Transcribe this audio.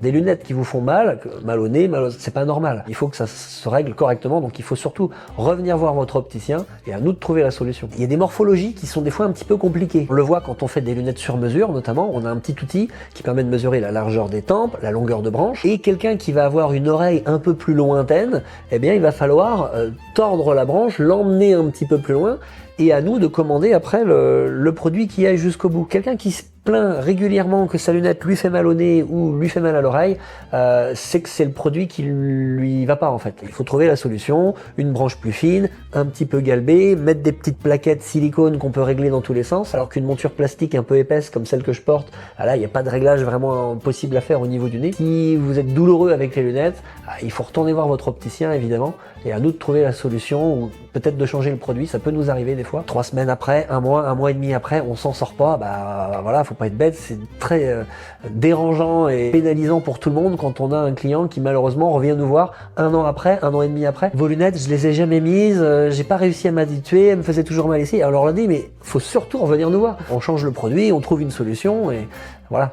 Des lunettes qui vous font mal, mal au nez, c'est pas normal. Il faut que ça se règle correctement, donc il faut surtout revenir voir votre opticien et à nous de trouver la solution. Il y a des morphologies qui sont des fois un petit peu compliquées. On le voit quand on fait des lunettes sur mesure notamment, on a un petit outil qui permet de mesurer la largeur des tempes, la longueur de branche, et quelqu'un qui va avoir une oreille un peu plus lointaine, eh bien il va falloir tordre la branche, l'emmener un petit peu plus loin, et à nous de commander après le produit qui aille jusqu'au bout. Quelqu'un qui se plaint régulièrement que sa lunette lui fait mal au nez ou lui fait mal à l'oreille, c'est que c'est le produit qui lui va pas en fait. Il faut trouver la solution, une branche plus fine, un petit peu galbée, mettre des petites plaquettes silicone qu'on peut régler dans tous les sens, alors qu'une monture plastique un peu épaisse comme celle que je porte, là il n'y a pas de réglage vraiment possible à faire au niveau du nez. Si vous êtes douloureux avec les lunettes, il faut retourner voir votre opticien évidemment, et à nous de trouver la solution, ou peut-être de changer le produit, ça peut nous arriver des fois. 3 semaines après, un mois et demi après, on s'en sort pas, voilà, faut pas être bête, c'est très dérangeant et pénalisant pour tout le monde quand on a un client qui malheureusement revient nous voir un an et demi après. Vos lunettes, je les ai jamais mises, j'ai pas réussi à m'habituer, elles me faisaient toujours mal ici. Alors on leur dit, mais faut surtout revenir nous voir. On change le produit, on trouve une solution et voilà.